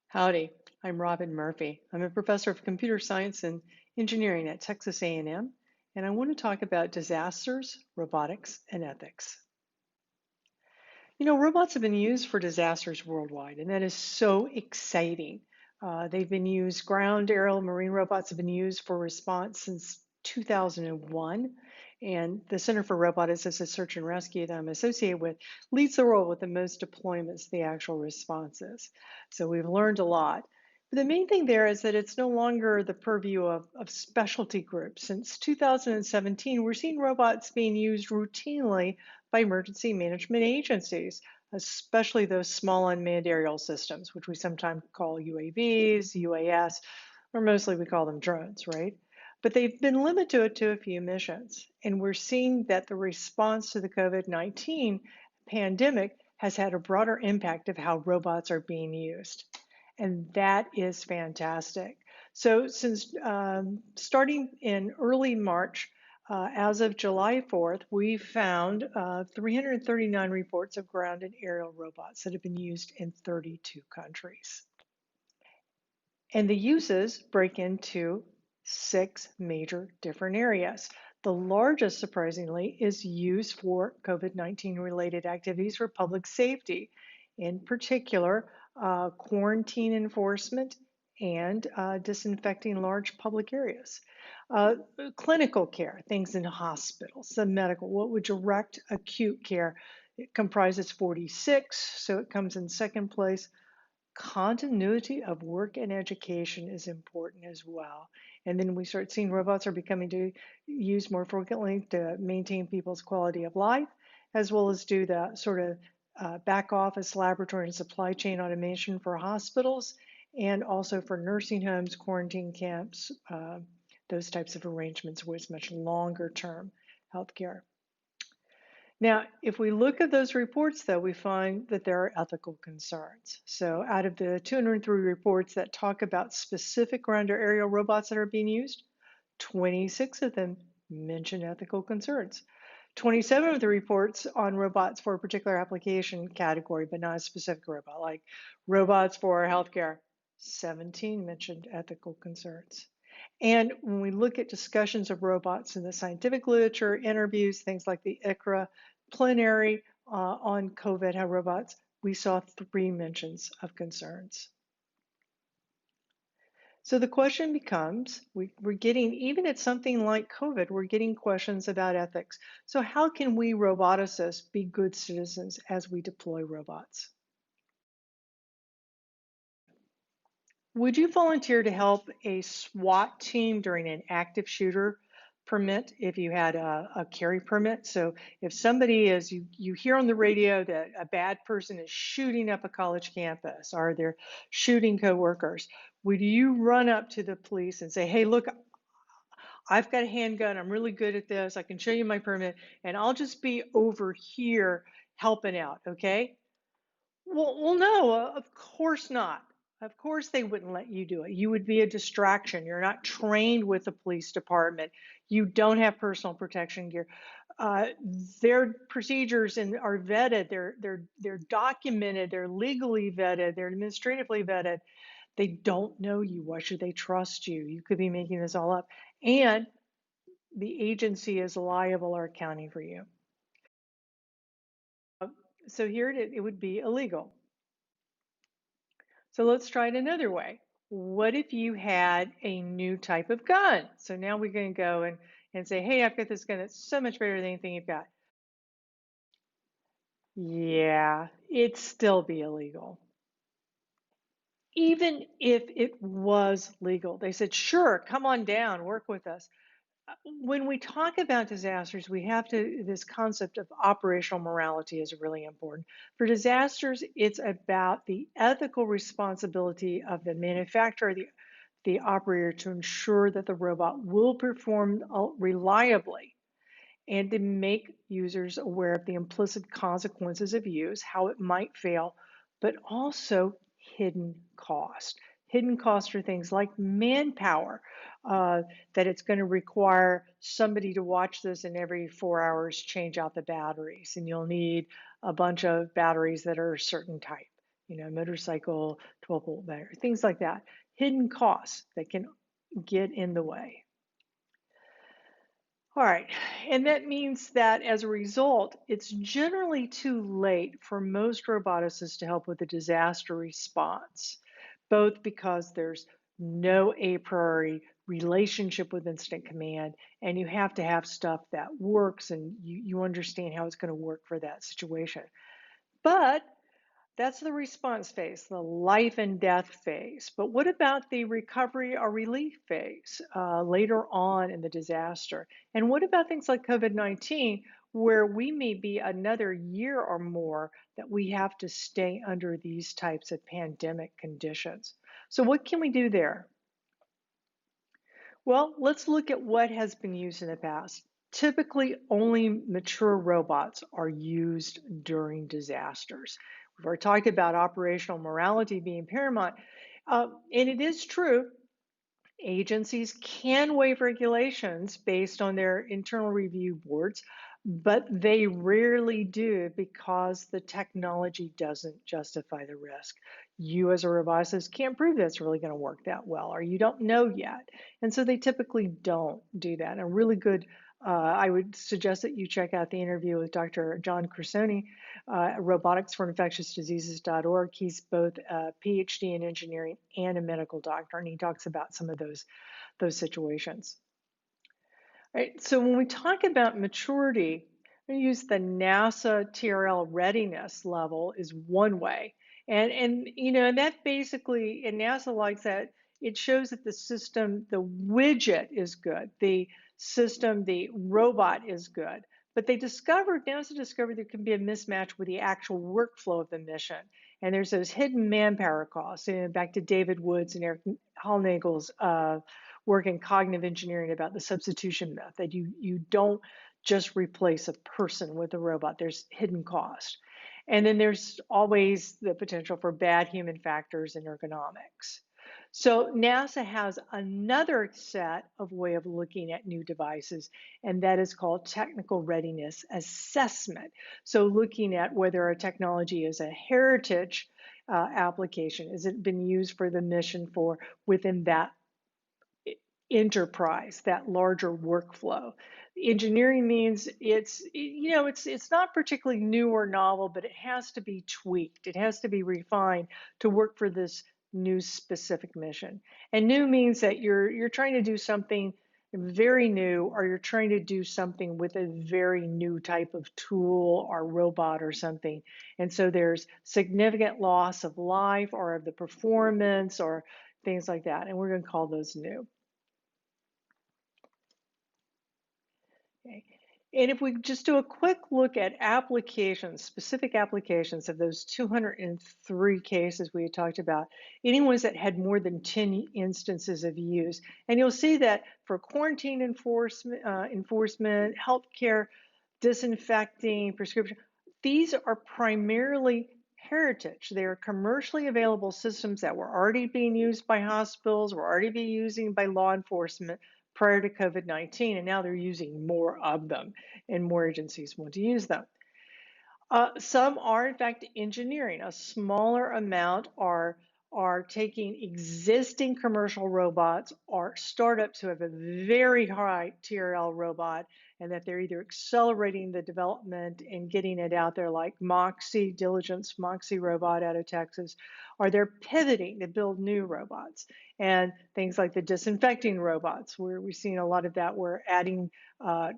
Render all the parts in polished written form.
Howdy, I'm Robin Murphy. I'm a professor of computer science and engineering at Texas A&M, and I want to talk about disasters, robotics, and ethics. Robots have been used for disasters worldwide, and that is so exciting. They've been used, ground, aerial, marine robots have been used for response since 2001. And the Center for Robotics Search and Rescue that I'm associated with leads the world with the most deployments, the actual responses. So we've learned a lot. But the main thing there is that it's no longer the purview of specialty groups. Since 2017, we're seeing robots being used routinely by emergency management agencies, especially those small unmanned aerial systems, which we sometimes call UAVs, UAS, or mostly we call them drones, right? But they've been limited to a few missions. And we're seeing that the response to the COVID-19 pandemic has had a broader impact of how robots are being used. And that is fantastic. So since starting in early March, as of July 4th, we found 339 reports of ground and aerial robots that have been used in 32 countries. And the uses break into 6 major different areas. The largest, surprisingly, is used for COVID-19 related activities for public safety, in particular, quarantine enforcement and disinfecting large public areas. Clinical care, things in hospitals, the medical, what would direct acute care? It comprises 46, so it comes in second place. Continuity of work and education is important as well. And then we start seeing robots are becoming used more frequently to maintain people's quality of life, as well as do the sort of back office, laboratory, and supply chain automation for hospitals, and also for nursing homes, quarantine camps, those types of arrangements with much longer term healthcare. Now, if we look at those reports, though, we find that there are ethical concerns. So out of the 203 reports that talk about specific ground or aerial robots that are being used, 26 of them mention ethical concerns. 27 of the reports on robots for a particular application category, but not a specific robot, like robots for healthcare, 17 mentioned ethical concerns. And when we look at discussions of robots in the scientific literature, interviews, things like the ICRA plenary on COVID, how robots, we saw 3 mentions of concerns. So the question becomes, we're getting, even at something like COVID, we're getting questions about ethics. So how can we roboticists be good citizens as we deploy robots? Would you volunteer to help a SWAT team during an active shooter permit if you had a carry permit? So if somebody is, you hear on the radio that a bad person is shooting up a college campus or they're shooting coworkers, would you run up to the police and say, hey, look, I've got a handgun, I'm really good at this, I can show you my permit, and I'll just be over here helping out, okay? Well, no, of course not. Of course they wouldn't let you do it. You would be a distraction. You're not trained with the police department. You don't have personal protection gear. Uh, their procedures are vetted. They're documented. They're legally vetted. They're administratively vetted. They don't know you. Why should they trust you? You could be making this all up, and the agency is liable or accounting for you. So here it would be illegal. So let's try it another way. What if you had a new type of gun? So now we're going to go and say, hey, I've got this gun that's so much better than anything you've got. Yeah, it'd still be illegal. Even if it was legal, they said, sure, come on down, work with us. When we talk about disasters, we have to, this concept of operational morality is really important. For disasters, it's about the ethical responsibility of the manufacturer, the operator, to ensure that the robot will perform reliably and to make users aware of the implicit consequences of use, how it might fail, but also hidden cost. Hidden costs are things like manpower, that it's going to require somebody to watch this and every 4 hours change out the batteries, and you'll need a bunch of batteries that are a certain type. motorcycle 12-volt battery, things like that. Hidden costs that can get in the way. All right, and that means that as a result, it's generally too late for most roboticists to help with a disaster response, both because there's no a priori relationship with incident command, and you have to have stuff that works and you understand how it's going to work for that situation. But that's the response phase, the life and death phase. But what about the recovery or relief phase later on in the disaster? And what about things like COVID-19, where we may be another year or more that we have to stay under these types of pandemic conditions? So, what can we do there? Well, let's look at what has been used in the past. Typically, only mature robots are used during disasters. We've already talked about operational morality being paramount. And it is true, agencies can waive regulations based on their internal review boards, but they rarely do because the technology doesn't justify the risk. You, as a roboticist, can't prove that's really going to work that well, or you don't know yet. And so they typically don't do that. And a really good I would suggest that you check out the interview with Dr. John Cresoni, roboticsforinfectiousdiseases.org. He's both a PhD in engineering and a medical doctor, and he talks about some of those situations. All right, so when we talk about maturity, we use the NASA TRL readiness level is one way. And that basically, and NASA likes that, it shows that the system, the widget is good, the system, the robot is good. But NASA discovered there can be a mismatch with the actual workflow of the mission. And there's those hidden manpower costs. And back to David Woods and Eric Hallnagel's work in cognitive engineering about the substitution myth, that you don't just replace a person with a robot. There's hidden cost. And then there's always the potential for bad human factors in ergonomics. So NASA has another set of way of looking at new devices, and that is called technical readiness assessment. So looking at whether a technology is a heritage application, has it been used for the mission for within that enterprise, that larger workflow. Engineering means it's not particularly new or novel, but it has to be tweaked. It has to be refined to work for this new specific mission. And new means that you're trying to do something very new, or you're trying to do something with a very new type of tool or robot or something. And so there's significant loss of life or of the performance or things like that. And we're going to call those new. Okay. And if we just do a quick look at applications, specific applications of those 203 cases we had talked about, any ones that had more than 10 instances of use, and you'll see that for quarantine enforcement, healthcare, disinfecting, prescription, these are primarily heritage. They are commercially available systems that were already being used by hospitals, were already being used by law enforcement prior to COVID-19, and now they're using more of them, and more agencies want to use them. Some are, in fact, engineering. A smaller amount are taking existing commercial robots or startups who have a very high TRL robot, and that they're either accelerating the development and getting it out there, like Moxie, Diligence Moxie robot out of Texas, or they're pivoting to build new robots. And things like the disinfecting robots, where we've seen a lot of that, we're adding,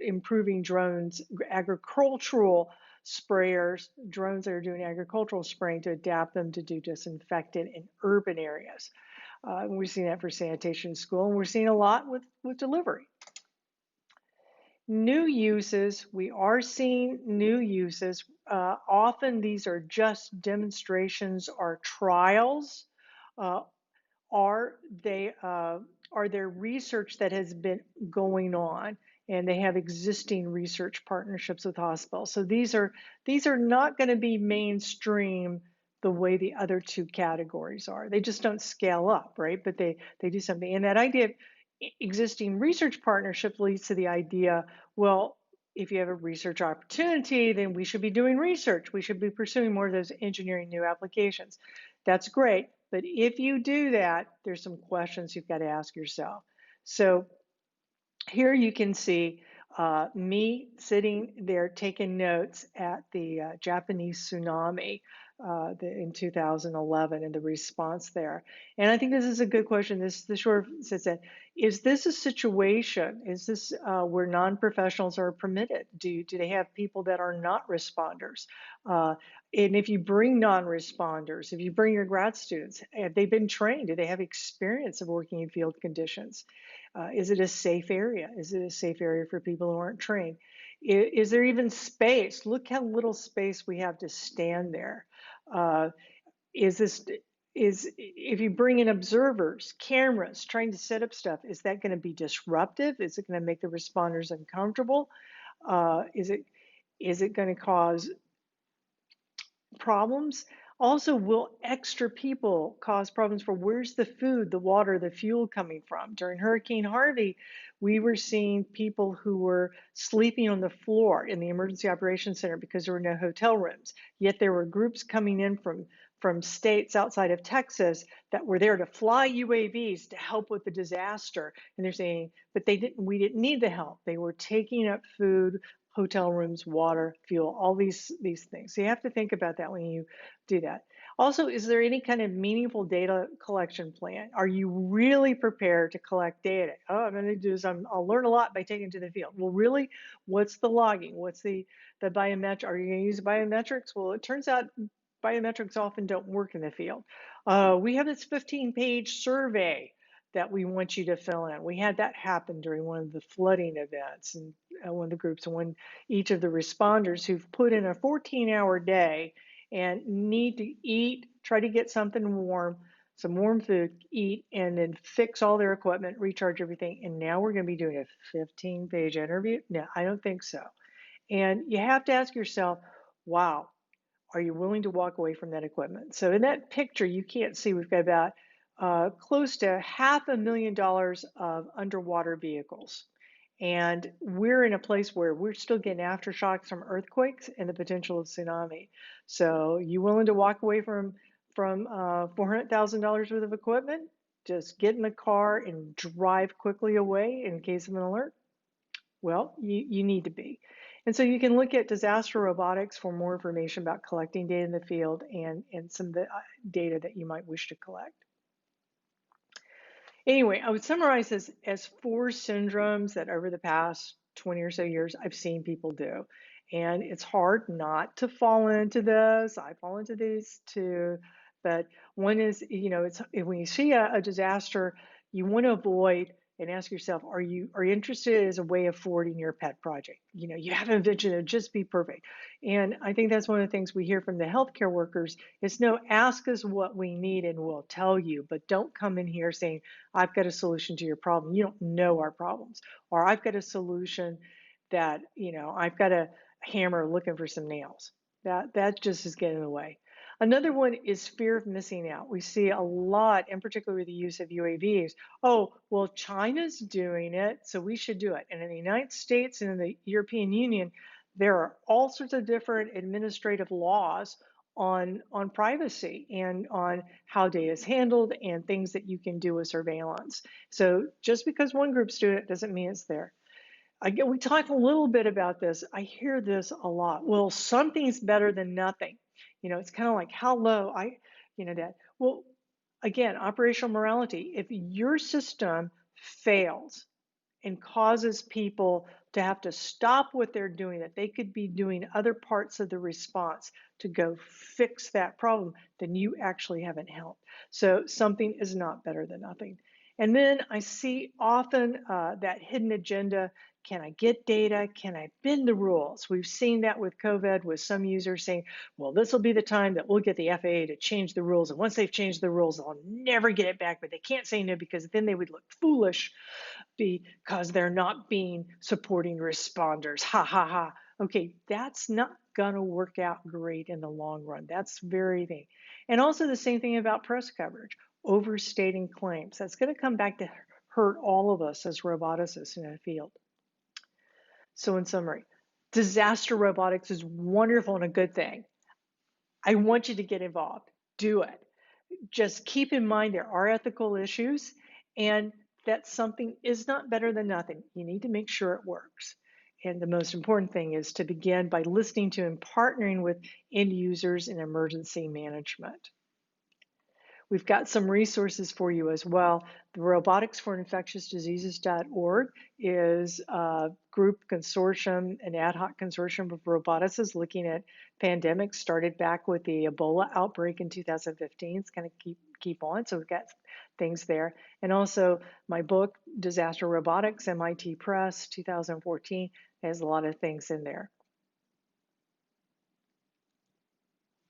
improving drones, agricultural sprayers, drones that are doing agricultural spraying to adapt them to do disinfectant in urban areas. We've seen that for sanitation school, and we're seeing a lot with delivery. New uses, we are seeing new uses. Often these are just demonstrations or trials. Are there research that has been going on, and they have existing research partnerships with hospitals. So these are not going to be mainstream the way the other two categories are. They just don't scale up, right? But they do something. And that idea of existing research partnership leads to the idea, well, if you have a research opportunity, then we should be doing research. We should be pursuing more of those engineering new applications. That's great. But if you do that, there's some questions you've got to ask yourself. So here you can see me sitting there taking notes at the Japanese tsunami in 2011 and the response there. And I think this is a good question. The short says that, is this a situation, is this where non-professionals are permitted? Do they have people that are not responders? Uh, and if you bring non-responders, if you bring your grad students, have they been trained? Do they have experience of working in field conditions? Is it a safe area? Is it a safe area for people who aren't trained? Is there even space? Look how little space we have to stand there. Uh, is this is if you bring in observers, cameras, trying to set up stuff, is that going to be disruptive? Is it going to make the responders uncomfortable? Is it going to cause problems? Also, will extra people cause problems for where's the food, the water, the fuel coming from? During Hurricane Harvey, we were seeing people who were sleeping on the floor in the Emergency Operations Center because there were no hotel rooms. Yet there were groups coming in from states outside of Texas that were there to fly UAVs to help with the disaster. And they're saying, but we didn't need the help. They were taking up food, hotel rooms, water, fuel, all these things. So you have to think about that when you do that. Also, is there any kind of meaningful data collection plan? Are you really prepared to collect data? Oh, I'm going to do this. I'll learn a lot by taking it to the field. Well, really, what's the logging? What's the biometric? Are you going to use biometrics? Well, it turns out biometrics often don't work in the field. We have this 15-page survey that we want you to fill in. We had that happen during one of the flooding events and one of the groups, and when each of the responders who've put in a 14-hour day and need to eat, try to get something warm, some warm food, eat, and then fix all their equipment, recharge everything. And now we're going to be doing a 15-page interview? No, I don't think so. And you have to ask yourself, wow, are you willing to walk away from that equipment? So in that picture, you can't see, we've got about close to $500,000 of underwater vehicles. And we're in a place where we're still getting aftershocks from earthquakes and the potential of tsunami. So you willing to walk away from $400,000 worth of equipment? Just get in the car and drive quickly away in case of an alert? Well, you need to be. And so you can look at disaster robotics for more information about collecting data in the field and some of the data that you might wish to collect. Anyway, I would summarize this as four syndromes that over the past 20 or so years I've seen people do. And it's hard not to fall into this. I fall into these too. But one is, it's when you see a disaster, you want to avoid and ask yourself, are you interested as a way of forwarding your pet project? You have an invention that just be perfect. And I think that's one of the things we hear from the healthcare workers is no, ask us what we need and we'll tell you, but don't come in here saying, I've got a solution to your problem. You don't know our problems. Or I've got a solution that, I've got a hammer looking for some nails. That just is getting in the way. Another one is fear of missing out. We see a lot, in particular with the use of UAVs. Oh, well, China's doing it, so we should do it. And in the United States and in the European Union, there are all sorts of different administrative laws on privacy and on how data is handled and things that you can do with surveillance. So just because one group's doing it doesn't mean it's there. Again, we talk a little bit about this. I hear this a lot. Well, something's better than nothing. It's kind of like how low that. Well, again, operational morality. If your system fails and causes people to have to stop what they're doing, that they could be doing other parts of the response to go fix that problem, then you actually haven't helped. So something is not better than nothing. And then I see often that hidden agenda. Can I get data? Can I bend the rules? We've seen that with COVID, with some users saying, well, this will be the time that we'll get the FAA to change the rules. And once they've changed the rules, I'll never get it back. But they can't say no because then they would look foolish because they're not being supporting responders. Ha ha ha. Okay, that's not gonna work out great in the long run. That's very thing. And also the same thing about press coverage, overstating claims. That's gonna come back to hurt all of us as roboticists in the field. So in summary, Disaster robotics is wonderful and a good thing. I want you to get involved. Do it. Just keep in mind there are ethical issues and that something is not better than nothing. You need to make sure it works. And the most important thing is to begin by listening to and partnering with end users in emergency management. We've got some resources for you as well. The roboticsforinfectiousdiseases.org is a group consortium, an ad hoc consortium of roboticists looking at pandemics, started back with the Ebola outbreak in 2015. It's going to keep on, so we've got things there. And also my book, Disaster Robotics, MIT Press, 2014, has a lot of things in there.